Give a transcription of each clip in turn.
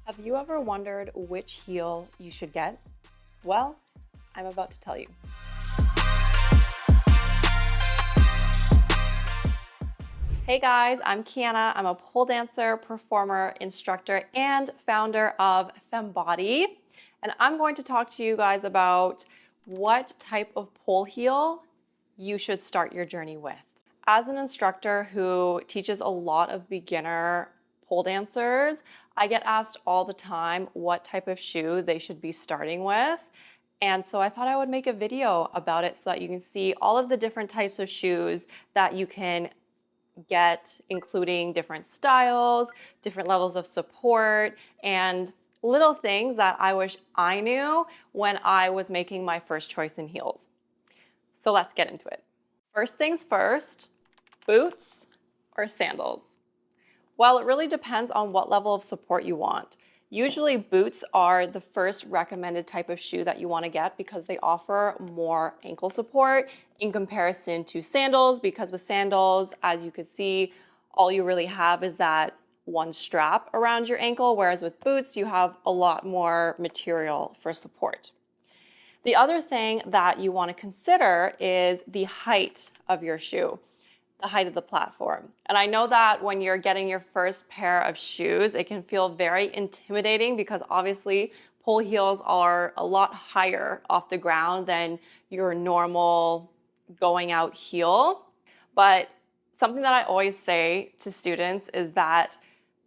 Have you ever wondered which heel you should get? Well, I'm about to tell you. Hey guys, I'm Kiana. I'm a pole dancer, performer, instructor, and founder of FemBody. And I'm going to talk to you guys about what type of pole heel you should start your journey with. As an instructor who teaches a lot of beginner pole dancers, I get asked all the time what type of shoe they should be starting with. And so I thought I would make a video about it so that you can see all of the different types of shoes that you can get, including different styles, different levels of support, and little things that I wish I knew when I was making my first choice in heels. So let's get into it. First things first, boots or sandals? Well, it really depends on what level of support you want. Usually boots are the first recommended type of shoe that you want to get because they offer more ankle support in comparison to sandals, because with sandals, as you can see, all you really have is that one strap around your ankle, whereas with boots, you have a lot more material for support. The other thing that you want to consider is the height of your shoe, the height of the platform. And I know that when you're getting your first pair of shoes, it can feel very intimidating because obviously pole heels are a lot higher off the ground than your normal going out heel. But something that I always say to students is that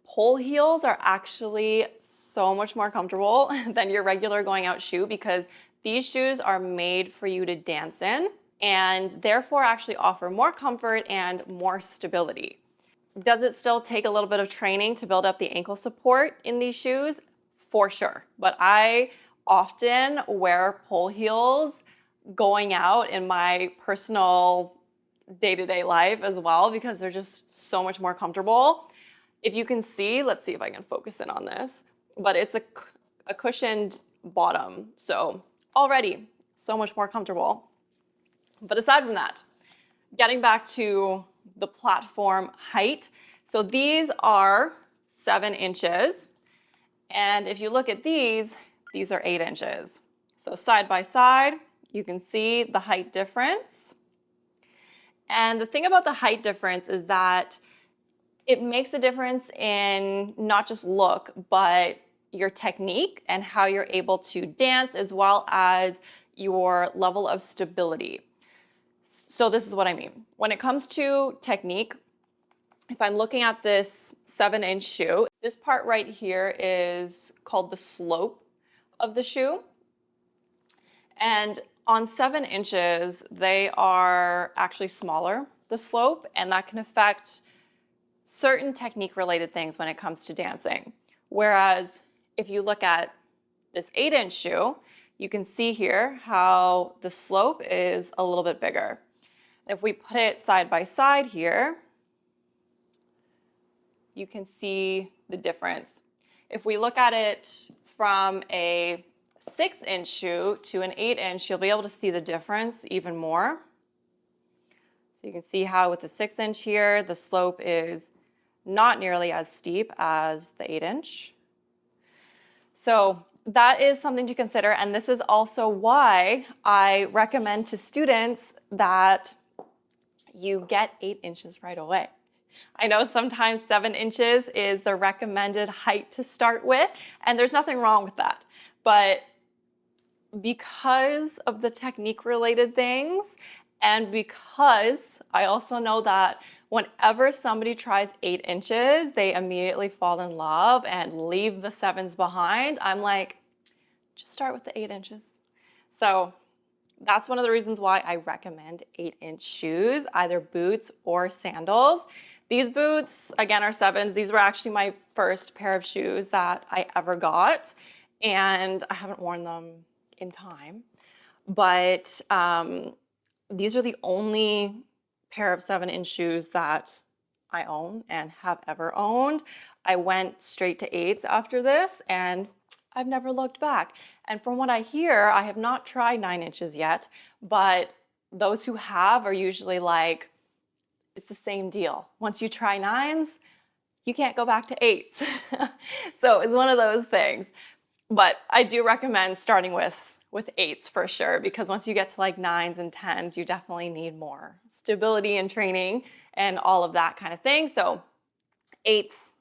pole heels are actually so much more comfortable than your regular going out shoe because these shoes are made for you to dance in and therefore actually offer more comfort and more stability. Does it still take a little bit of training to build up the ankle support in these shoes? For sure. But I often wear pole heels going out in my personal day-to-day life as well because they're just so much more comfortable. If you can see, let's see if I can focus in on this, but it's a cushioned bottom. So already so much more comfortable. But aside from that, getting back to the platform height. So these are 7 inches. And if you look at these are 8 inches. So side by side, you can see the height difference. And the thing about the height difference is that it makes a difference in not just look, but your technique and how you're able to dance as well as your level of stability. So this is what I mean. When it comes to technique, if I'm looking at this 7-inch shoe, this part right here is called the slope of the shoe. And on 7 inches, they are actually smaller, the slope, and that can affect certain technique-related things when it comes to dancing. Whereas if you look at this 8-inch shoe, you can see here how the slope is a little bit bigger. If we put it side by side here, you can see the difference. If we look at it from a 6-inch shoe to an 8-inch, you'll be able to see the difference even more. So you can see how with the 6-inch here, the slope is not nearly as steep as the 8-inch. So that is something to consider, and this is also why I recommend to students that you get 8 inches right away. I know sometimes 7 inches is the recommended height to start with, and there's nothing wrong with that. But because of the technique-related things, and because I also know that whenever somebody tries 8 inches, they immediately fall in love and leave the 7s behind, I'm like, just start with the 8 inches. So that's one of the reasons why I recommend 8-inch shoes, either boots or sandals. These boots, again, are 7s. These were actually my first pair of shoes that I ever got, and I haven't worn them in time. But these are the only pair of 7-inch shoes that I own and have ever owned. I went straight to 8s after this, and I've never looked back. And from what I hear, I have not tried 9 inches yet, but those who have are usually like, it's the same deal. Once you try 9s, you can't go back to 8s. So it's one of those things. But I do recommend starting with 8s for sure, because once you get to like 9s and 10s, you definitely need more stability and training and all of that kind of thing. So 8s,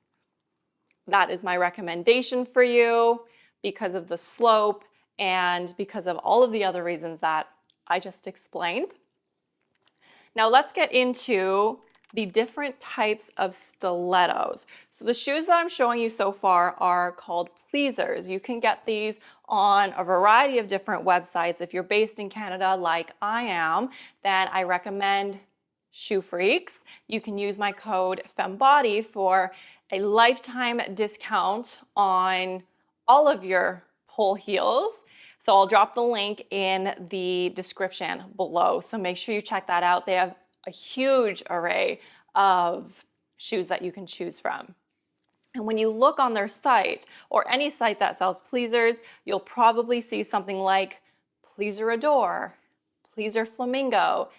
that is my recommendation for you because of the slope and because of all of the other reasons that I just explained. Now let's get into the different types of stilettos. So the shoes that I'm showing you so far are called pleasers. You can get these on a variety of different websites. If you're based in Canada like I am, then I recommend Shoe Freaks. You can use my code FEMBODY for a lifetime discount on all of your pole heels. So I'll drop the link in the description below. So make sure you check that out. They have a huge array of shoes that you can choose from. And when you look on their site or any site that sells pleasers, you'll probably see something like Pleaser Adore, Pleaser Flamingo,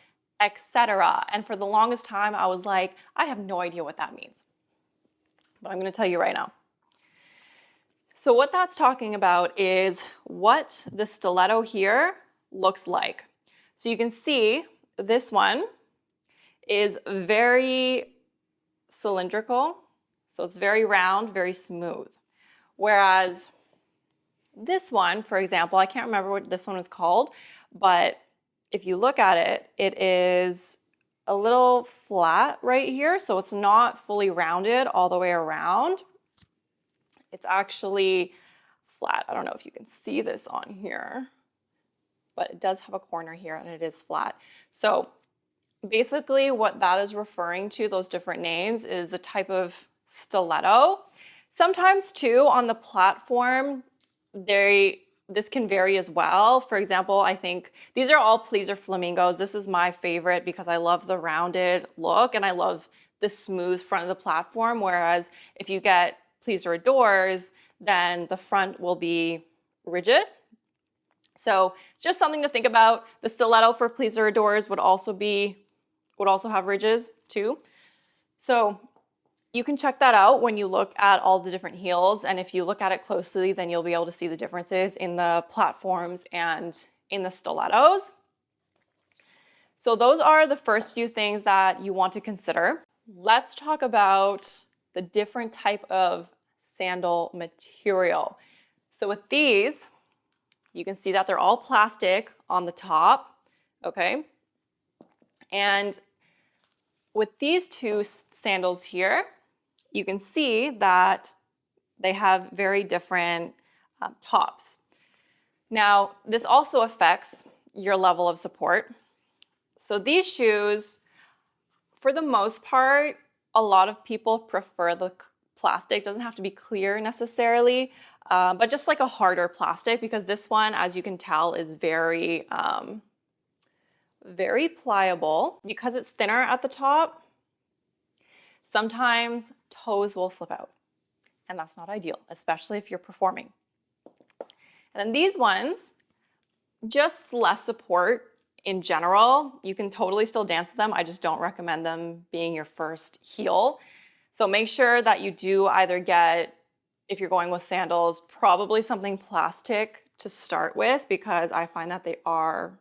etc. And for the longest time, I was like, I have no idea what that means. But I'm going to tell you right now. So what that's talking about is what the stiletto here looks like. So you can see this one is very cylindrical. So it's very round, very smooth. Whereas this one, for example, I can't remember what this one is called, but if you look at it, it is a little flat right here. So it's not fully rounded all the way around. It's actually flat. I don't know if you can see this on here, but it does have a corner here and it is flat. So basically what that is referring to, those different names, is the type of stiletto. Sometimes too on the platform, this can vary as well. For example, I think these are all Pleaser Flamingos. This is my favorite because I love the rounded look and I love the smooth front of the platform. Whereas if you get Pleaser Adores, then the front will be rigid. So it's just something to think about. The stiletto for Pleaser Adores would also have ridges too. So you can check that out when you look at all the different heels. And if you look at it closely, then you'll be able to see the differences in the platforms and in the stilettos. So those are the first few things that you want to consider. Let's talk about the different type of sandal material. So with these, you can see that they're all plastic on the top, okay? And with these two sandals here, you can see that they have very different tops. Now, this also affects your level of support. So these shoes, for the most part, a lot of people prefer the plastic. It doesn't have to be clear necessarily, but just like a harder plastic, because this one, as you can tell, is very pliable. Because it's thinner at the top, sometimes toes will slip out, and that's not ideal, especially if you're performing. And then these ones, just less support in general. You can totally still dance with them. I just don't recommend them being your first heel. So make sure that you do either get, if you're going with sandals, probably something plastic to start with, because I find that they are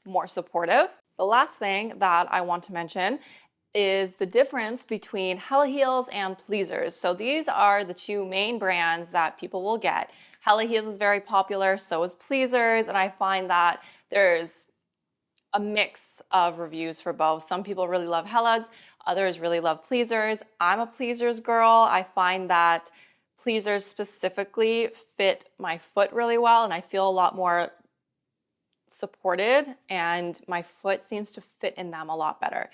more supportive. The last thing that I want to mention is the difference between Hella Heels and Pleasers. So these are the two main brands that people will get. Hella Heels is very popular, so is Pleasers, and I find that there's a mix of reviews for both. Some people really love Hellas, others really love Pleasers. I'm a Pleasers girl. I find that Pleasers specifically fit my foot really well, and I feel a lot more supported, and my foot seems to fit in them a lot better.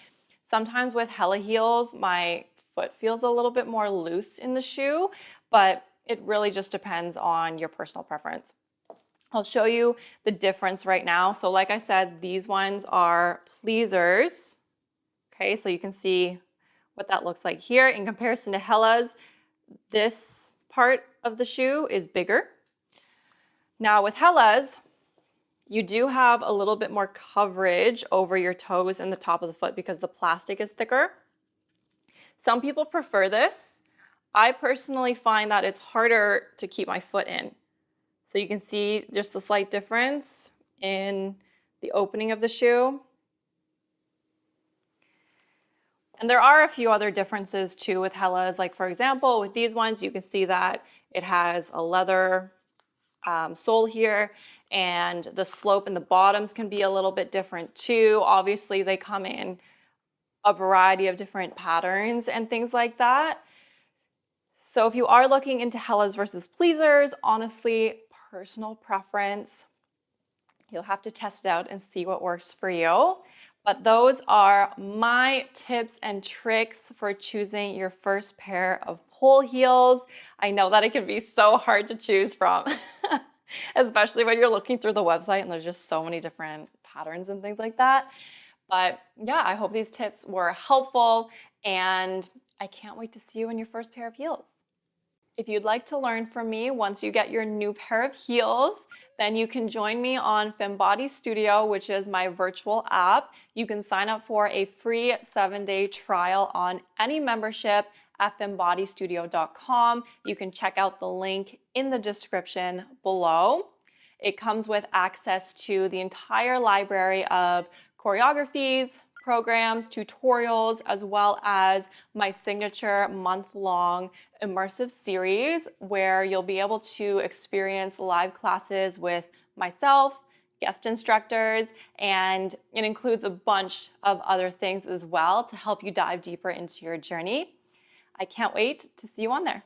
Sometimes with Hella Heels, my foot feels a little bit more loose in the shoe, but it really just depends on your personal preference. I'll show you the difference right now. So like I said, these ones are Pleasers. Okay, so you can see what that looks like here. In comparison to Hellas, this part of the shoe is bigger. Now with Hellas, you do have a little bit more coverage over your toes and the top of the foot because the plastic is thicker. Some people prefer this. I personally find that it's harder to keep my foot in. So you can see just a slight difference in the opening of the shoe. And there are a few other differences too with Hellas. Like for example, with these ones, you can see that it has a leather sole here, and the slope in the bottoms can be a little bit different too. Obviously, they come in a variety of different patterns and things like that. So if you are looking into Hellas versus Pleasers, honestly, personal preference. You'll have to test it out and see what works for you. But those are my tips and tricks for choosing your first pair of pole heels. I know that it can be so hard to choose from, especially when you're looking through the website and there's just so many different patterns and things like that. But yeah, I hope these tips were helpful, and I can't wait to see you in your first pair of heels. If you'd like to learn from me once you get your new pair of heels, then you can join me on FemBody Studio, which is my virtual app. You can sign up for a free 7-day trial on any membership at fembodystudio.com. You can check out the link in the description below. It comes with access to the entire library of choreographies, programs, tutorials, as well as my signature month-long immersive series where you'll be able to experience live classes with myself, guest instructors, and it includes a bunch of other things as well to help you dive deeper into your journey. I can't wait to see you on there.